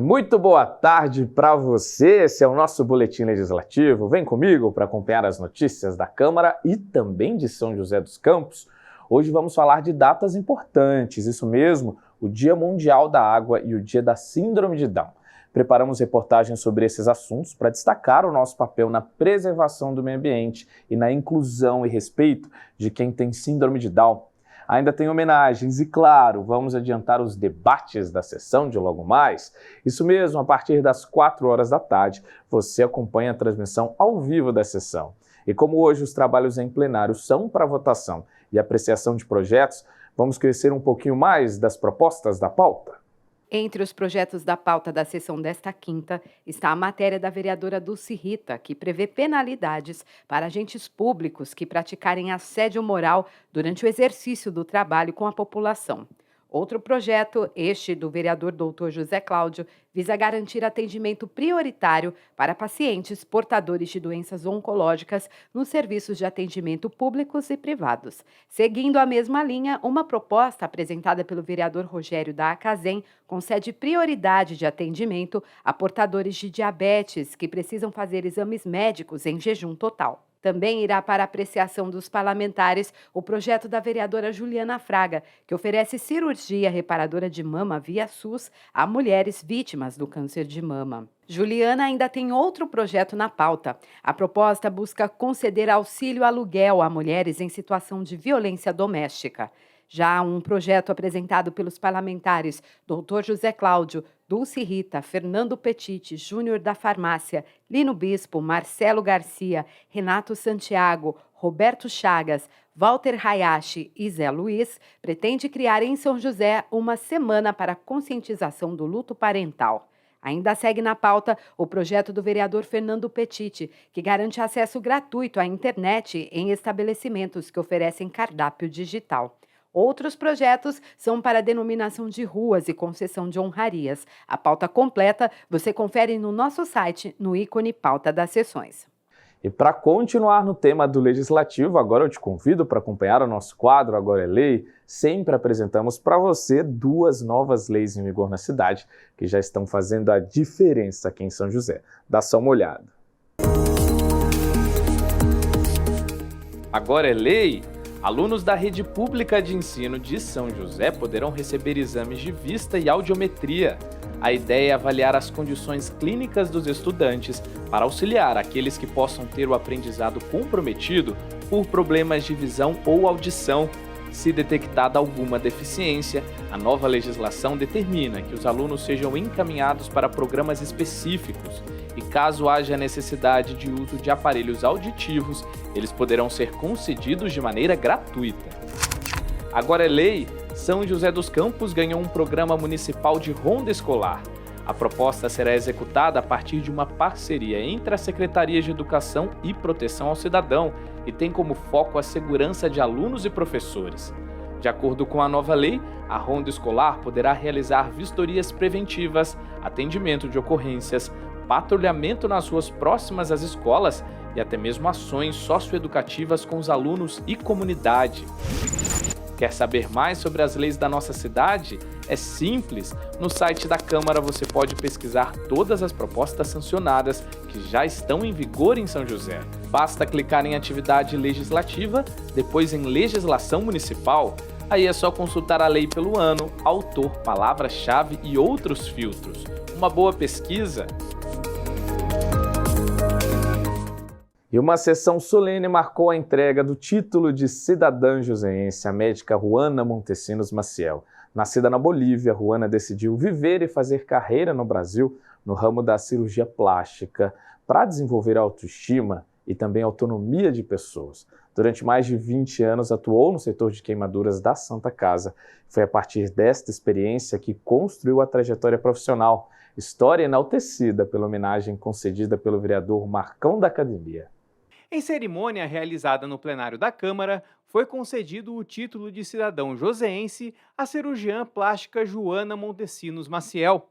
Muito boa tarde para você, esse é o nosso Boletim Legislativo. Vem comigo para acompanhar as notícias da Câmara e também de São José dos Campos. Hoje vamos falar de datas importantes, isso mesmo, o Dia Mundial da Água e o Dia da Síndrome de Down. Preparamos reportagens sobre esses assuntos para destacar o nosso papel na preservação do meio ambiente e na inclusão e respeito de quem tem síndrome de Down. Ainda tem homenagens e, claro, vamos adiantar os debates da sessão de logo mais. Isso mesmo, a partir das 4 horas da tarde, você acompanha a transmissão ao vivo da sessão. E como hoje os trabalhos em plenário são para votação e apreciação de projetos, vamos conhecer um pouquinho mais das propostas da pauta. Entre os projetos da pauta da sessão desta quinta está a matéria da vereadora Dulce Rita, que prevê penalidades para agentes públicos que praticarem assédio moral durante o exercício do trabalho com a população. Outro projeto, este do vereador Dr. José Cláudio, visa garantir atendimento prioritário para pacientes portadores de doenças oncológicas nos serviços de atendimento públicos e privados. Seguindo a mesma linha, uma proposta apresentada pelo vereador Rogério da Acazem concede prioridade de atendimento a portadores de diabetes que precisam fazer exames médicos em jejum total. Também irá para apreciação dos parlamentares o projeto da vereadora Juliana Fraga, que oferece cirurgia reparadora de mama via SUS a mulheres vítimas do câncer de mama. Juliana ainda tem outro projeto na pauta. A proposta busca conceder auxílio aluguel a mulheres em situação de violência doméstica. Já um projeto apresentado pelos parlamentares Dr. José Cláudio, Dulce Rita, Fernando Petit, Júnior da Farmácia, Lino Bispo, Marcelo Garcia, Renato Santiago, Roberto Chagas, Walter Hayashi e Zé Luiz, pretende criar em São José uma semana para conscientização do luto parental. Ainda segue na pauta o projeto do vereador Fernando Petit, que garante acesso gratuito à internet em estabelecimentos que oferecem cardápio digital. Outros projetos são para a denominação de ruas e concessão de honrarias. A pauta completa você confere no nosso site, no ícone Pauta das Sessões. E para continuar no tema do Legislativo, agora eu te convido para acompanhar o nosso quadro Agora é Lei. Sempre apresentamos para você 2 novas leis em vigor na cidade, que já estão fazendo a diferença aqui em São José. Dá só uma olhada. Agora é Lei! Alunos da Rede Pública de Ensino de São José poderão receber exames de vista e audiometria. A ideia é avaliar as condições clínicas dos estudantes para auxiliar aqueles que possam ter o aprendizado comprometido por problemas de visão ou audição. Se detectada alguma deficiência, a nova legislação determina que os alunos sejam encaminhados para programas específicos e, caso haja necessidade de uso de aparelhos auditivos, eles poderão ser concedidos de maneira gratuita. Agora é lei! São José dos Campos ganhou um programa municipal de ronda escolar. A proposta será executada a partir de uma parceria entre as Secretarias de Educação e Proteção ao Cidadão e tem como foco a segurança de alunos e professores. De acordo com a nova lei, a ronda escolar poderá realizar vistorias preventivas, atendimento de ocorrências, patrulhamento nas ruas próximas às escolas e até mesmo ações socioeducativas com os alunos e comunidade. Quer saber mais sobre as leis da nossa cidade? É simples. No site da Câmara você pode pesquisar todas as propostas sancionadas que já estão em vigor em São José. Basta clicar em Atividade Legislativa, depois em Legislação Municipal. Aí é só consultar a lei pelo ano, autor, palavra-chave e outros filtros. Uma boa pesquisa! E uma sessão solene marcou a entrega do título de cidadã joseense à médica Juana Montesinos Maciel. Nascida na Bolívia, Juana decidiu viver e fazer carreira no Brasil no ramo da cirurgia plástica para desenvolver a autoestima e também a autonomia de pessoas. Durante mais de 20 anos atuou no setor de queimaduras da Santa Casa. Foi a partir desta experiência que construiu a trajetória profissional, história enaltecida pela homenagem concedida pelo vereador Marcão da Academia. Em cerimônia realizada no plenário da Câmara, foi concedido o título de cidadão joseense à cirurgiã plástica Juana Montesinos Maciel.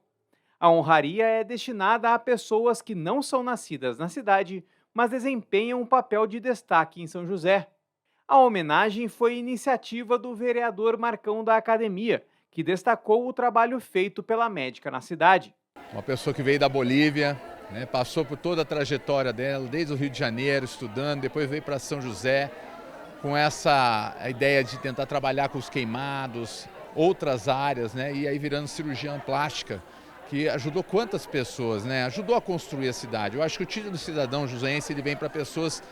A honraria é destinada a pessoas que não são nascidas na cidade, mas desempenham um papel de destaque em São José. A homenagem foi iniciativa do vereador Marcão da Academia, que destacou o trabalho feito pela médica na cidade. uma pessoa que veio da Bolívia, né, passou por toda a trajetória dela, desde o Rio de Janeiro, estudando, depois veio para São José, com a ideia de tentar trabalhar com os queimados, outras áreas, né, e aí virando cirurgiã plástica, que ajudou quantas pessoas, né, ajudou a construir a cidade. Eu acho que o título de cidadão joseense ele vem para pessoas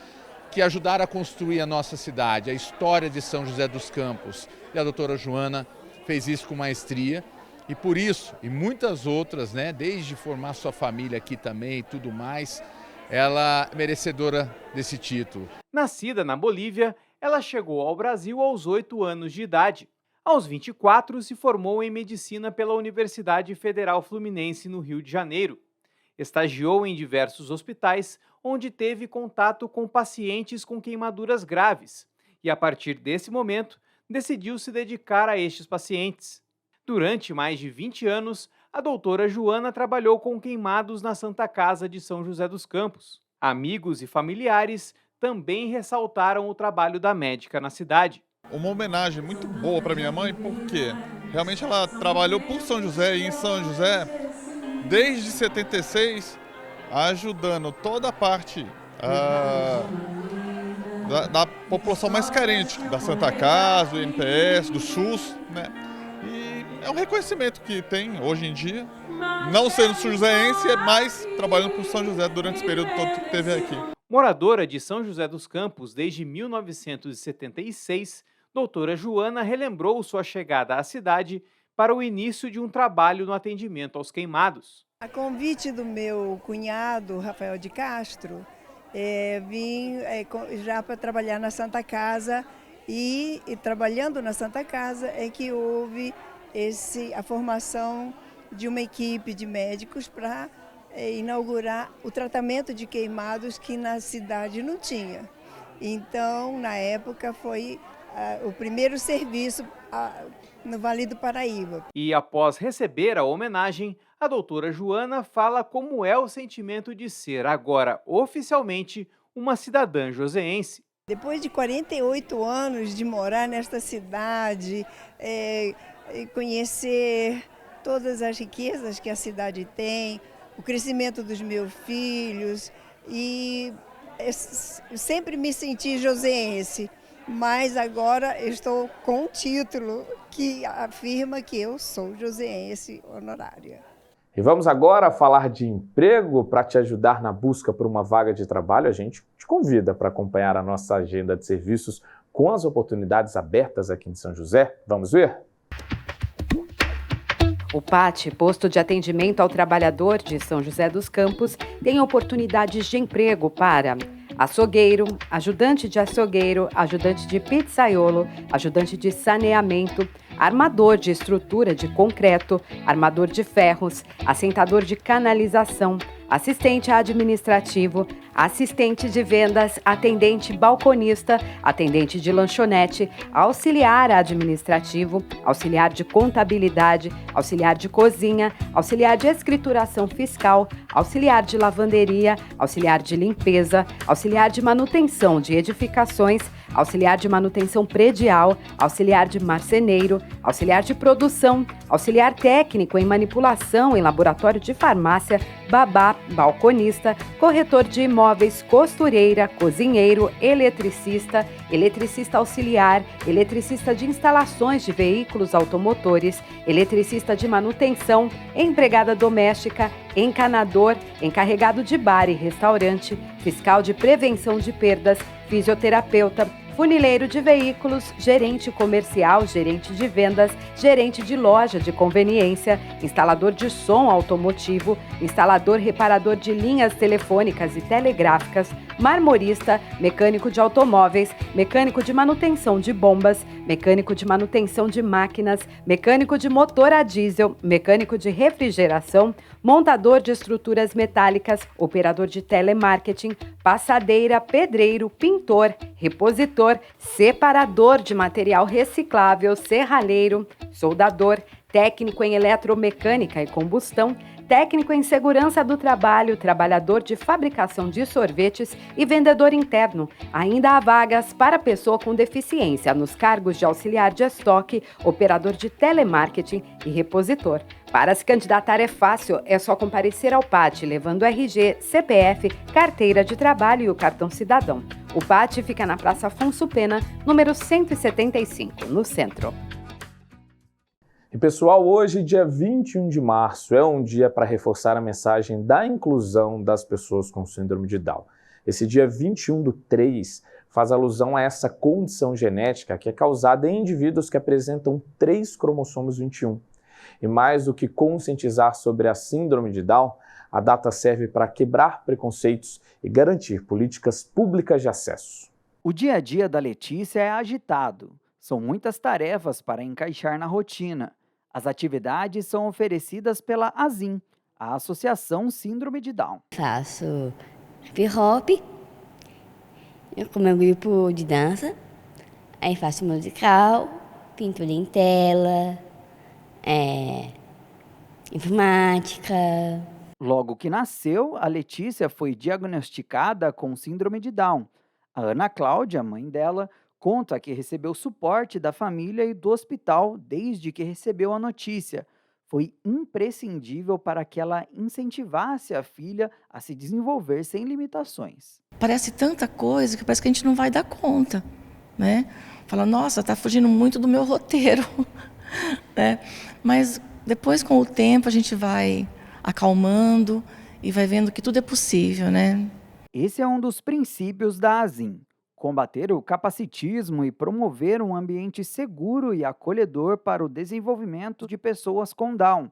que ajudaram a construir a nossa cidade, a história de São José dos Campos. E a doutora Joana fez isso com maestria. E por isso, e muitas outras, né, desde formar sua família aqui também e tudo mais, ela é merecedora desse título. Nascida na Bolívia, ela chegou ao Brasil aos 8 anos de idade. Aos 24, se formou em medicina pela Universidade Federal Fluminense, no Rio de Janeiro. Estagiou em diversos hospitais, onde teve contato com pacientes com queimaduras graves. E a partir desse momento, decidiu se dedicar a estes pacientes. Durante mais de 20 anos, a doutora Joana trabalhou com queimados na Santa Casa de São José dos Campos. Amigos e familiares também ressaltaram o trabalho da médica na cidade. Uma homenagem muito boa para minha mãe, porque realmente ela trabalhou por São José e em São José desde 76, ajudando toda a parte da população mais carente, da Santa Casa, do INPS, do SUS, né? E é um reconhecimento que tem hoje em dia, não sendo são-joséense, mas trabalhando por São José durante esse período todo que teve aqui. Moradora de São José dos Campos desde 1976, doutora Joana relembrou sua chegada à cidade para o início de um trabalho no atendimento aos queimados. A convite do meu cunhado, Rafael de Castro, vim já para trabalhar na Santa Casa e trabalhando na Santa Casa é que houve a formação de uma equipe de médicos para inaugurar o tratamento de queimados que na cidade não tinha. Então, na época, foi o primeiro serviço no Vale do Paraíba. E após receber a homenagem, a doutora Joana fala como é o sentimento de ser agora oficialmente uma cidadã joseense. Depois de 48 anos de morar nesta cidade, conhecer todas as riquezas que a cidade tem, o crescimento dos meus filhos, e sempre me senti joseense, mas agora estou com um título que afirma que eu sou joseense honorária. E vamos agora falar de emprego. Para te ajudar na busca por uma vaga de trabalho, a gente te convida para acompanhar a nossa agenda de serviços com as oportunidades abertas aqui em São José. Vamos ver? O PAT, Posto de Atendimento ao Trabalhador de São José dos Campos, tem oportunidades de emprego para açougueiro, ajudante de açougueiro, ajudante de pizzaiolo, ajudante de saneamento, armador de estrutura de concreto, armador de ferros, assentador de canalização, assistente administrativo, assistente de vendas, atendente balconista, atendente de lanchonete, auxiliar administrativo, auxiliar de contabilidade, auxiliar de cozinha, auxiliar de escrituração fiscal, auxiliar de lavanderia, auxiliar de limpeza, auxiliar de manutenção de edificações, auxiliar de manutenção predial, auxiliar de marceneiro, auxiliar de produção, auxiliar técnico em manipulação em laboratório de farmácia, babá, balconista, corretor de imóveis, costureira, cozinheiro, eletricista, eletricista auxiliar, eletricista de instalações de veículos automotores, eletricista de manutenção, empregada doméstica, encanador, encarregado de bar e restaurante, fiscal de prevenção de perdas, fisioterapeuta, funileiro de veículos, gerente comercial, gerente de vendas, gerente de loja de conveniência, instalador de som automotivo, instalador reparador de linhas telefônicas e telegráficas, marmorista, mecânico de automóveis, mecânico de manutenção de bombas, mecânico de manutenção de máquinas, mecânico de motor a diesel, mecânico de refrigeração, montador de estruturas metálicas, operador de telemarketing, passadeira, pedreiro, pintor, repositor, separador de material reciclável, serralheiro, soldador, técnico em eletromecânica e combustão, técnico em segurança do trabalho, trabalhador de fabricação de sorvetes e vendedor interno. Ainda há vagas para pessoa com deficiência nos cargos de auxiliar de estoque, operador de telemarketing e repositor. Para se candidatar é fácil, é só comparecer ao PAT, levando RG, CPF, carteira de trabalho e o cartão cidadão. O PAT fica na Praça Afonso Pena, número 175, no centro. E pessoal, hoje, dia 21 de março, é um dia para reforçar a mensagem da inclusão das pessoas com síndrome de Down. Esse dia 21/3 faz alusão a essa condição genética que é causada em indivíduos que apresentam 3 cromossomos 21. E mais do que conscientizar sobre a síndrome de Down, a data serve para quebrar preconceitos e garantir políticas públicas de acesso. O dia a dia da Letícia é agitado. São muitas tarefas para encaixar na rotina. As atividades são oferecidas pela ASIM, a Associação Síndrome de Down. Faço hip hop, com meu grupo de dança, aí faço musical, pintura em tela, informática. Logo que nasceu, a Letícia foi diagnosticada com síndrome de Down. A Ana Cláudia, mãe dela, conta que recebeu suporte da família e do hospital desde que recebeu a notícia. Foi imprescindível para que ela incentivasse a filha a se desenvolver sem limitações. Parece tanta coisa que parece que a gente não vai dar conta, né? Fala, nossa, está fugindo muito do meu roteiro, né? Mas depois, com o tempo, a gente vai acalmando e vai vendo que tudo é possível, né? Esse é um dos princípios da ASIM. Combater o capacitismo e promover um ambiente seguro e acolhedor para o desenvolvimento de pessoas com Down.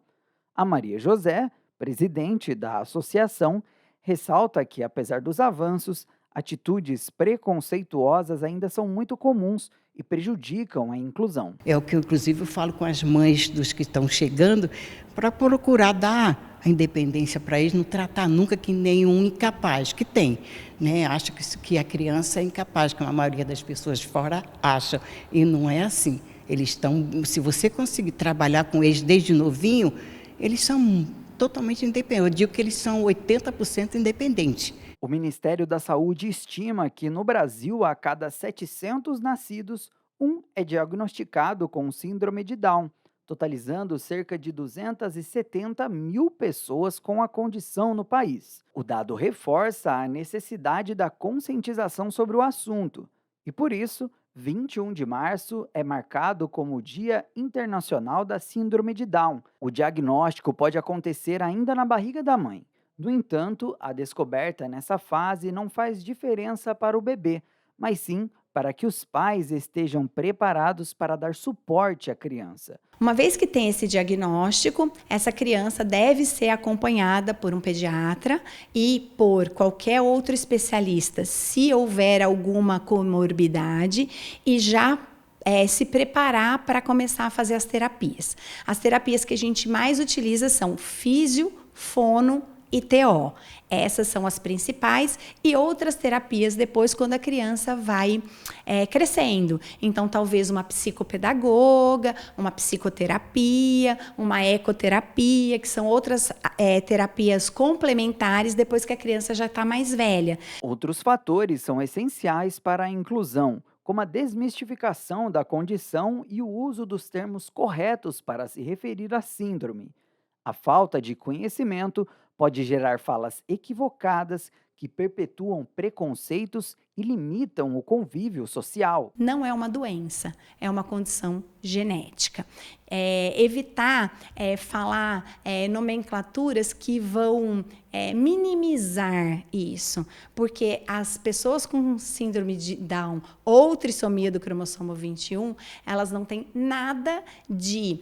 A Maria José, presidente da associação, ressalta que, apesar dos avanços, atitudes preconceituosas ainda são muito comuns e prejudicam a inclusão. É o que, inclusive, eu falo com as mães dos que estão chegando, para procurar dar a independência para eles, não tratar nunca que nenhum incapaz, que tem, né? Acha que a criança é incapaz, como a maioria das pessoas de fora acha, e não é assim. Eles estão, se você conseguir trabalhar com eles desde novinho, eles são totalmente independentes. Eu digo que eles são 80% independentes. O Ministério da Saúde estima que no Brasil, a cada 700 nascidos, um é diagnosticado com síndrome de Down, totalizando cerca de 270 mil pessoas com a condição no país. O dado reforça a necessidade da conscientização sobre o assunto e, por isso, 21 de março é marcado como o Dia Internacional da Síndrome de Down. O diagnóstico pode acontecer ainda na barriga da mãe. No entanto, a descoberta nessa fase não faz diferença para o bebê, mas sim para que os pais estejam preparados para dar suporte à criança. Uma vez que tem esse diagnóstico, essa criança deve ser acompanhada por um pediatra e por qualquer outro especialista, se houver alguma comorbidade, e já se preparar para começar a fazer as terapias. As terapias que a gente mais utiliza são físio, fono e TO. Essas são as principais, e outras terapias depois quando a criança vai crescendo. Então, talvez uma psicopedagoga, uma psicoterapia, uma ecoterapia, que são outras terapias complementares depois que a criança já está mais velha. Outros fatores são essenciais para a inclusão, como a desmistificação da condição e o uso dos termos corretos para se referir à síndrome. A falta de conhecimento pode gerar falas equivocadas que perpetuam preconceitos e limitam o convívio social. Não é uma doença, é uma condição genética. Evitar falar nomenclaturas que vão minimizar isso, porque as pessoas com síndrome de Down ou trissomia do cromossomo 21, elas não têm nada de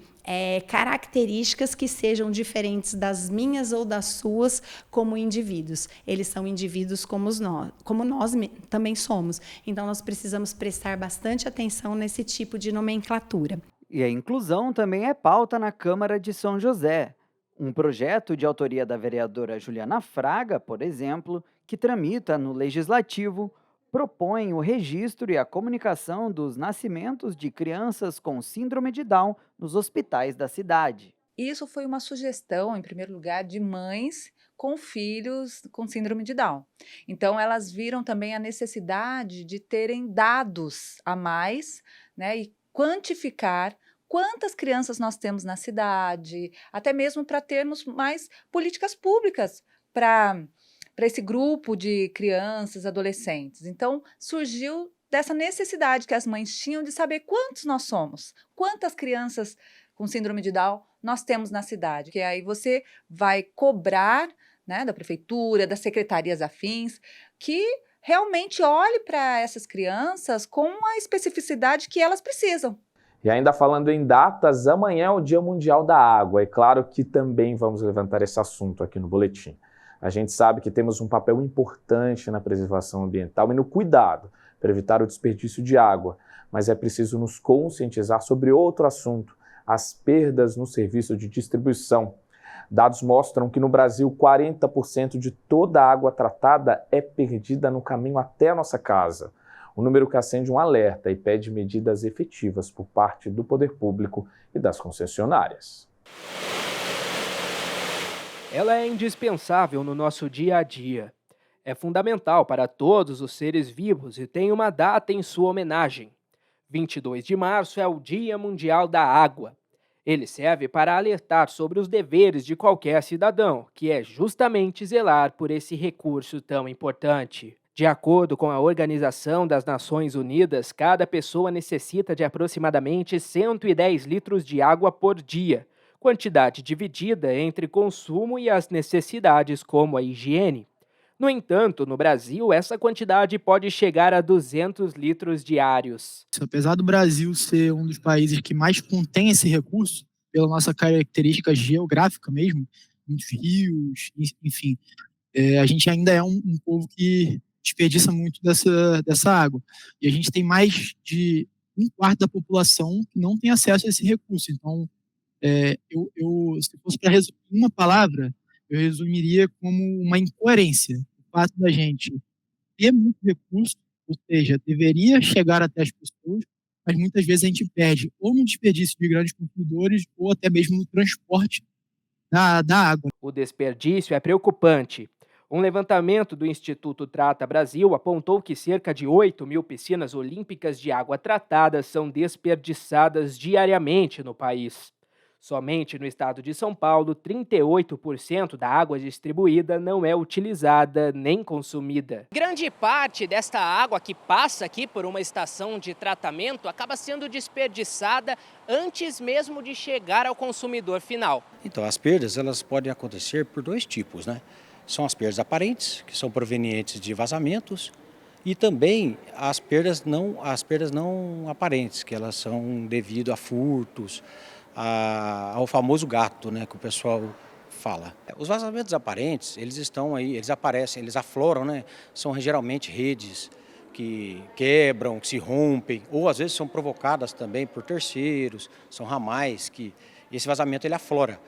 características que sejam diferentes das minhas ou das suas como indivíduos. Eles são indivíduos como nós também somos. Então, nós precisamos prestar bastante atenção nesse tipo de nomenclatura. E a inclusão também é pauta na Câmara de São José. Um projeto de autoria da vereadora Juliana Fraga, por exemplo, que tramita no Legislativo, propõe o registro e a comunicação dos nascimentos de crianças com síndrome de Down nos hospitais da cidade. Isso foi uma sugestão, em primeiro lugar, de mães com filhos com síndrome de Down. Então, elas viram também a necessidade de terem dados a mais, né, e quantificar quantas crianças nós temos na cidade, até mesmo para termos mais políticas públicas para esse grupo de crianças, adolescentes. Então, surgiu dessa necessidade que as mães tinham de saber quantos nós somos, quantas crianças com síndrome de Down nós temos na cidade. Que aí você vai cobrar, né, da prefeitura, das secretarias afins, que realmente olhe para essas crianças com a especificidade que elas precisam. E ainda falando em datas, amanhã é o Dia Mundial da Água. É claro que também vamos levantar esse assunto aqui no boletim. A gente sabe que temos um papel importante na preservação ambiental e no cuidado para evitar o desperdício de água, mas é preciso nos conscientizar sobre outro assunto, as perdas no serviço de distribuição. Dados mostram que no Brasil 40% de toda a água tratada é perdida no caminho até a nossa casa. Um número que acende um alerta e pede medidas efetivas por parte do poder público e das concessionárias. Ela é indispensável no nosso dia a dia. É fundamental para todos os seres vivos e tem uma data em sua homenagem. 22 de março é o Dia Mundial da Água. Ele serve para alertar sobre os deveres de qualquer cidadão, que é justamente zelar por esse recurso tão importante. De acordo com a Organização das Nações Unidas, cada pessoa necessita de aproximadamente 110 litros de água por dia, quantidade dividida entre consumo e as necessidades como a higiene. No entanto, no Brasil, essa quantidade pode chegar a 200 litros diários. Apesar do Brasil ser um dos países que mais contém esse recurso, pela nossa característica geográfica mesmo, muitos rios, enfim, a gente ainda é um povo que desperdiça muito dessa água. E a gente tem mais de 1/4 da população que não tem acesso a esse recurso. Então, se fosse para resumir uma palavra, eu resumiria como uma incoerência. O fato da gente ter muito recurso, ou seja, deveria chegar até as pessoas, mas muitas vezes a gente perde ou no desperdício de grandes consumidores ou até mesmo no transporte da água. O desperdício é preocupante. Um levantamento do Instituto Trata Brasil apontou que cerca de 8 mil piscinas olímpicas de água tratada são desperdiçadas diariamente no país. Somente no estado de São Paulo, 38% da água distribuída não é utilizada nem consumida. Grande parte desta água que passa aqui por uma estação de tratamento acaba sendo desperdiçada antes mesmo de chegar ao consumidor final. Então, as perdas elas podem acontecer por dois tipos, né? São as perdas aparentes, que são provenientes de vazamentos, e também as perdas não aparentes, que elas são devido a furtos, ao famoso gato, né, que o pessoal fala. Os vazamentos aparentes, eles estão aí, eles aparecem, eles afloram, né? São geralmente redes que quebram, que se rompem, ou às vezes são provocadas também por terceiros, são ramais que esse vazamento ele aflora.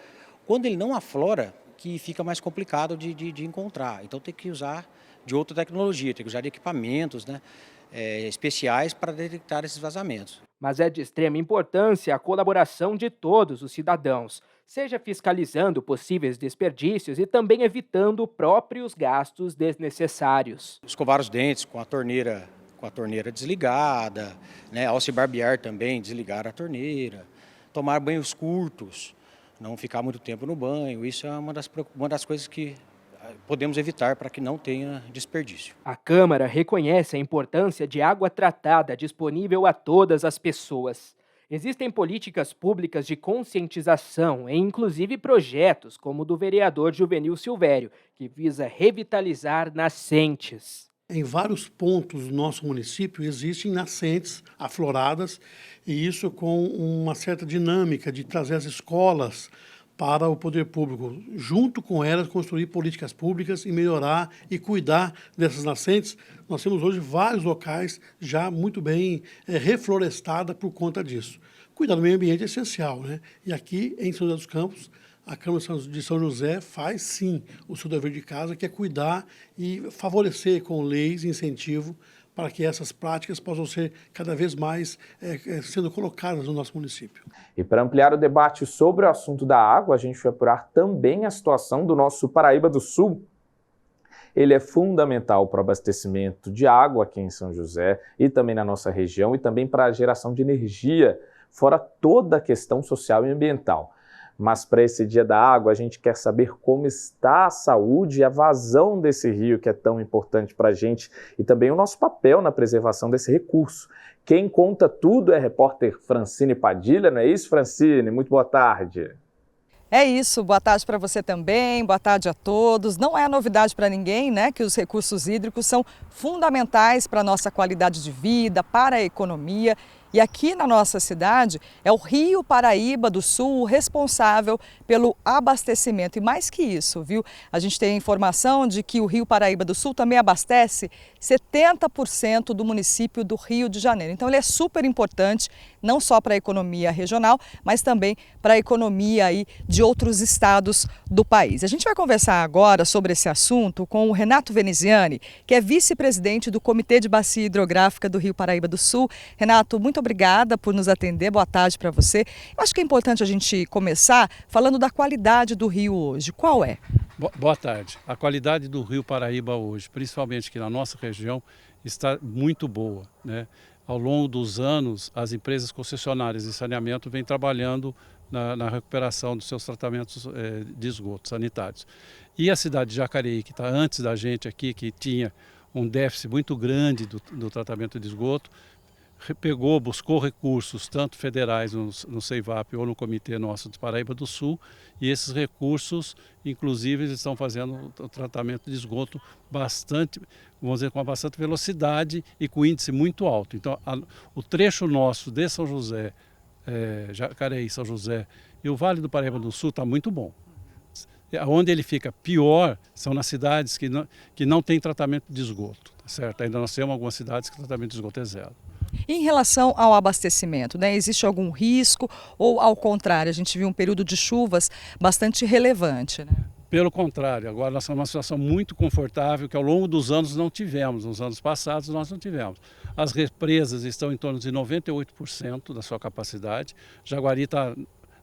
Quando ele não aflora, que fica mais complicado de encontrar. Então tem que usar de outra tecnologia, tem que usar de equipamentos, né, especiais para detectar esses vazamentos. Mas é de extrema importância a colaboração de todos os cidadãos, seja fiscalizando possíveis desperdícios e também evitando próprios gastos desnecessários. Escovar os dentes com a torneira desligada, né, ao se barbear também desligar a torneira, tomar banhos curtos, não ficar muito tempo no banho, isso é uma das coisas que podemos evitar para que não tenha desperdício. A Câmara reconhece a importância de água tratada disponível a todas as pessoas. Existem políticas públicas de conscientização e inclusive projetos como o do vereador Juvenil Silvério, que visa revitalizar nascentes. Em vários pontos do nosso município existem nascentes afloradas, e isso com uma certa dinâmica de trazer as escolas para o poder público, junto com elas, construir políticas públicas e melhorar e cuidar dessas nascentes. Nós temos hoje vários locais já muito bem reflorestados por conta disso. Cuidar do meio ambiente é essencial, né? E aqui em São José dos Campos, a Câmara de São José faz sim o seu dever de casa, que é cuidar e favorecer com leis e incentivo para que essas práticas possam ser cada vez mais sendo colocadas no nosso município. E para ampliar o debate sobre o assunto da água, a gente vai apurar também a situação do nosso Paraíba do Sul. Ele é fundamental para o abastecimento de água aqui em São José e também na nossa região, e também para a geração de energia, fora toda a questão social e ambiental. Mas para esse Dia da Água, a gente quer saber como está a saúde e a vazão desse rio que é tão importante para a gente e também o nosso papel na preservação desse recurso. Quem conta tudo é a repórter Francine Padilha, não é isso, Francine? Muito boa tarde. É isso, boa tarde para você também, boa tarde a todos. Não é novidade para ninguém, né, que os recursos hídricos são fundamentais para a nossa qualidade de vida, para a economia. E aqui na nossa cidade é o Rio Paraíba do Sul o responsável pelo abastecimento. E mais que isso, viu? A gente tem a informação de que o Rio Paraíba do Sul também abastece 70% do município do Rio de Janeiro. Então ele é super importante, não só para a economia regional, mas também para a economia aí de outros estados do país. A gente vai conversar agora sobre esse assunto com o Renato Veneziani, que é vice-presidente do Comitê de Bacia Hidrográfica do Rio Paraíba do Sul. Renato, muito obrigada por nos atender, boa tarde para você. Eu acho que é importante a gente começar falando da qualidade do rio hoje. Qual é? Boa tarde. A qualidade do Rio Paraíba hoje, principalmente aqui na nossa região, está muito boa, né? Ao longo dos anos, as empresas concessionárias de saneamento vêm trabalhando na recuperação dos seus tratamentos de esgoto sanitários. E a cidade de Jacareí, que está antes da gente aqui, que tinha um déficit muito grande do tratamento de esgoto, buscou recursos, tanto federais no CEIVAP ou no Comitê Nosso de Paraíba do Sul, e esses recursos, inclusive, estão fazendo o tratamento de esgoto bastante, vamos dizer, com bastante velocidade e com índice muito alto. Então, o trecho nosso de São José, Jacareí, São José e o Vale do Paraíba do Sul está muito bom. Onde ele fica pior são nas cidades que não tem tratamento de esgoto, tá certo? Ainda nós temos algumas cidades que o tratamento de esgoto é zero. Em relação ao abastecimento, né, existe algum risco ou, ao contrário, a gente viu um período de chuvas bastante relevante, né? Pelo contrário, agora nós estamos numa situação muito confortável que ao longo dos anos não tivemos, nos anos passados nós não tivemos. As represas estão em torno de 98% da sua capacidade, Jaguari está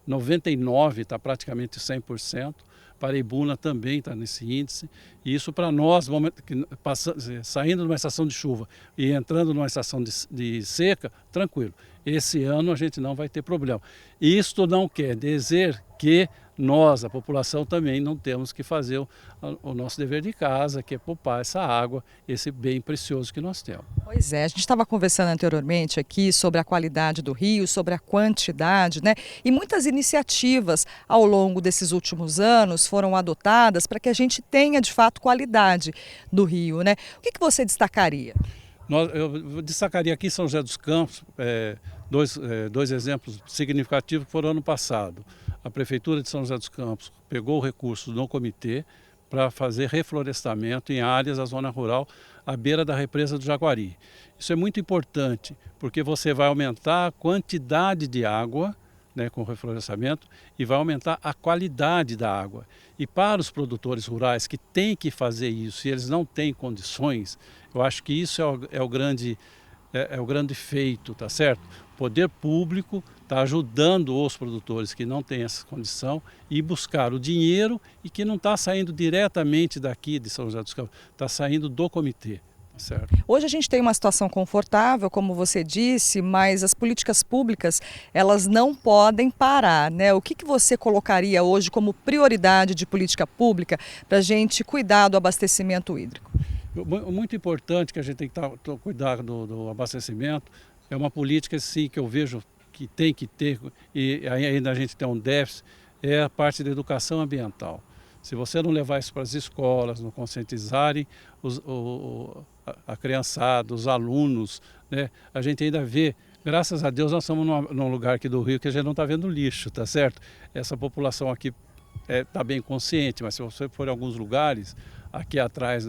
99%, está praticamente 100%. Paraibuna também está nesse índice, e isso para nós, saindo de uma estação de chuva e entrando numa estação de seca, tranquilo. Esse ano a gente não vai ter problema. Isto não quer dizer que nós, a população, também não temos que fazer o nosso dever de casa, que é poupar essa água, esse bem precioso que nós temos. Pois é, a gente estava conversando anteriormente aqui sobre a qualidade do rio, sobre a quantidade, né? E muitas iniciativas ao longo desses últimos anos foram adotadas para que a gente tenha, de fato, qualidade do rio, né? O que você destacaria? Eu destacaria aqui em São José dos Campos dois exemplos significativos que foram ano passado. A Prefeitura de São José dos Campos pegou o recurso no comitê para fazer reflorestamento em áreas da zona rural à beira da represa do Jaguari. Isso é muito importante, porque você vai aumentar a quantidade de água, né, com o reflorestamento, e vai aumentar a qualidade da água. E para os produtores rurais que têm que fazer isso, e eles não têm condições, eu acho que isso é o grande feito, tá certo? O poder público está ajudando os produtores que não têm essa condição e buscar o dinheiro e que não está saindo diretamente daqui de São José dos Campos, está saindo do comitê. Certo. Hoje a gente tem uma situação confortável, como você disse, mas as políticas públicas, elas não podem parar, né? O que você colocaria hoje como prioridade de política pública para a gente cuidar do abastecimento hídrico? Muito importante que a gente tem que cuidar do abastecimento, é uma política sim, que eu vejo que tem que ter, e ainda a gente tem um déficit, é a parte da educação ambiental. Se você não levar isso para as escolas, não conscientizarem a criançada, os alunos, né? A gente ainda vê, graças a Deus nós estamos num lugar aqui do Rio que a gente não está vendo lixo, tá certo? Essa população aqui está bem consciente, mas se você for em alguns lugares, aqui atrás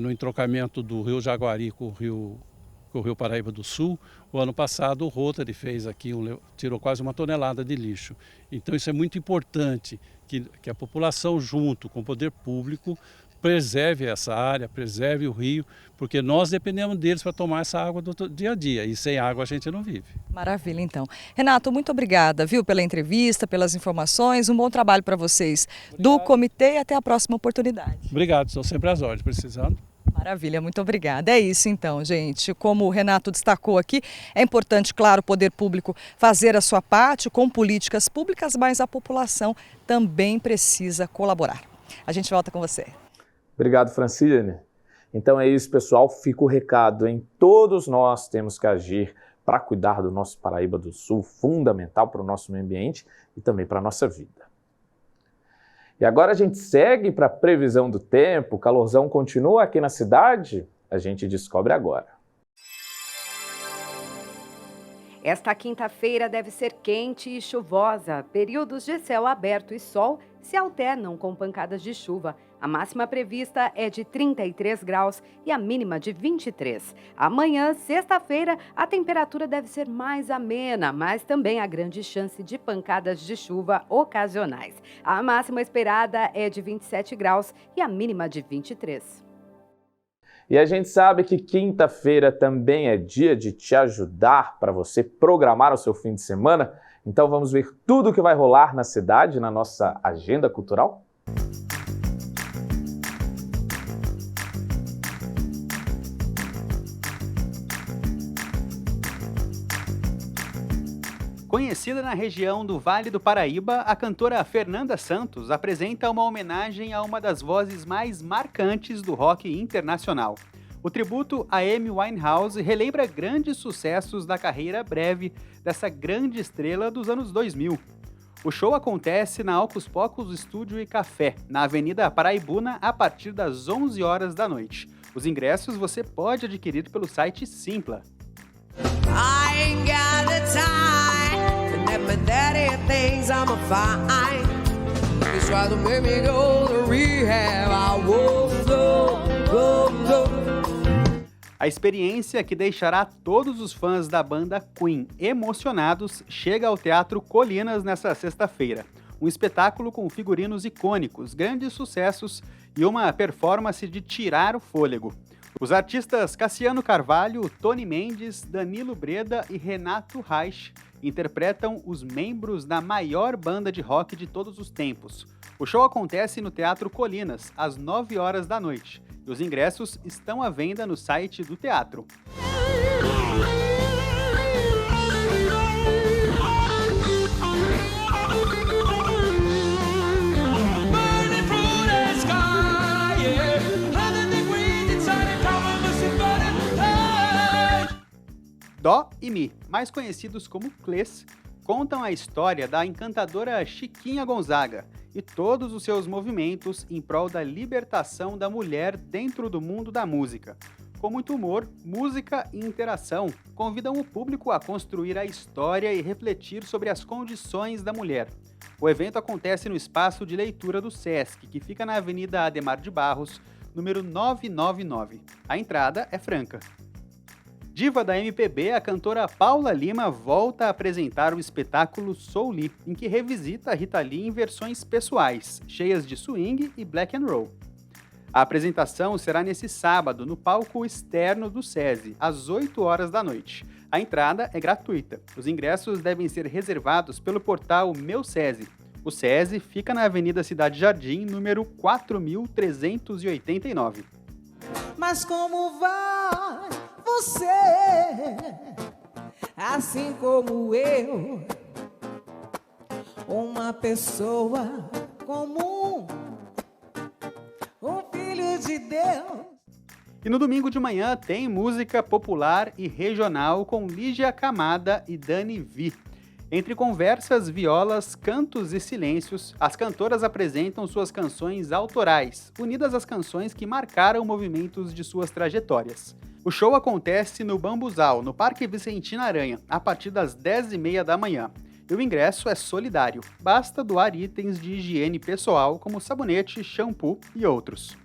no entrocamento do Rio Jaguari com o Rio Paraíba do Sul, o ano passado o Rotary fez aqui, tirou quase 1 tonelada de lixo. Então isso é muito importante, que a população junto com o poder público preserve essa área, preserve o rio, porque nós dependemos deles para tomar essa água do dia a dia, e sem água a gente não vive. Maravilha, então. Renato, muito obrigada, viu, pela entrevista, pelas informações, um bom trabalho para vocês do comitê e até a próxima oportunidade. Obrigado, estou sempre às ordens, precisando. Maravilha, muito obrigada. É isso então, gente. Como o Renato destacou aqui, é importante, claro, o poder público fazer a sua parte com políticas públicas, mas a população também precisa colaborar. A gente volta com você. Obrigado, Francine. Então é isso, pessoal. Fica o recado, hein? Todos nós temos que agir para cuidar do nosso Paraíba do Sul, fundamental para o nosso meio ambiente e também para a nossa vida. E agora a gente segue para a previsão do tempo. O calorzão continua aqui na cidade? A gente descobre agora. Esta quinta-feira deve ser quente e chuvosa. Períodos de céu aberto e sol se alternam com pancadas de chuva. A máxima prevista é de 33 graus e a mínima de 23. Amanhã, sexta-feira, a temperatura deve ser mais amena, mas também há grande chance de pancadas de chuva ocasionais. A máxima esperada é de 27 graus e a mínima de 23. E a gente sabe que quinta-feira também é dia de te ajudar para você programar o seu fim de semana. Então vamos ver tudo o que vai rolar na cidade, na nossa agenda cultural? Conhecida na região do Vale do Paraíba, a cantora Fernanda Santos apresenta uma homenagem a uma das vozes mais marcantes do rock internacional. O tributo a Amy Winehouse relembra grandes sucessos da carreira breve dessa grande estrela dos anos 2000. O show acontece na Ocus Pocus Estúdio e Café, na Avenida Paraibuna, a partir das 11 horas da noite. Os ingressos você pode adquirir pelo site Simpla. I ain't got the time to let my daddy thinks I'm a fine. He's trying to make me go to rehab. I won't go. A experiência que deixará todos os fãs da banda Queen emocionados chega ao Teatro Colinas nesta sexta-feira. Um espetáculo com figurinos icônicos, grandes sucessos e uma performance de tirar o fôlego. Os artistas Cassiano Carvalho, Tony Mendes, Danilo Breda e Renato Reich interpretam os membros da maior banda de rock de todos os tempos. O show acontece no Teatro Colinas, às 9 horas da noite, e os ingressos estão à venda no site do teatro. Dó e Mi, mais conhecidos como Clês, contam a história da encantadora Chiquinha Gonzaga e todos os seus movimentos em prol da libertação da mulher dentro do mundo da música. Com muito humor, música e interação, convidam o público a construir a história e refletir sobre as condições da mulher. O evento acontece no espaço de leitura do Sesc, que fica na Avenida Ademar de Barros, número 999. A entrada é franca. Diva da MPB, a cantora Paula Lima volta a apresentar o espetáculo Soul Lee, em que revisita a Rita Lee em versões pessoais, cheias de swing e black and roll. A apresentação será nesse sábado, no palco externo do SESI, às 8 horas da noite. A entrada é gratuita. Os ingressos devem ser reservados pelo portal Meu SESI. O SESI fica na Avenida Cidade Jardim, número 4389. Mas como vai você, assim como eu, uma pessoa comum, um filho de Deus? E no domingo de manhã tem música popular e regional com Lígia Camada e Dani Vi. Entre conversas, violas, cantos e silêncios, as cantoras apresentam suas canções autorais, unidas às canções que marcaram movimentos de suas trajetórias. O show acontece no Bambuzal, no Parque Vicentina Aranha, a partir das 10h30 da manhã. E o ingresso é solidário, basta doar itens de higiene pessoal como sabonete, shampoo e outros.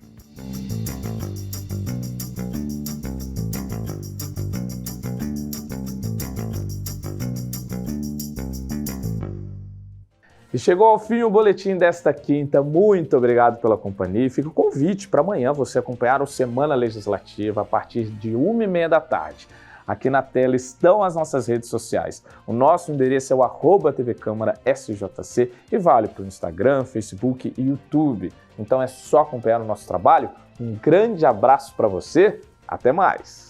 E chegou ao fim o boletim desta quinta. Muito obrigado pela companhia e fica o convite para amanhã você acompanhar o Semana Legislativa a partir de 1h30 da tarde. Aqui na tela estão as nossas redes sociais. O nosso endereço é o @tvcâmara_sjc e vale para o Instagram, Facebook e YouTube. Então é só acompanhar o nosso trabalho. Um grande abraço para você, até mais!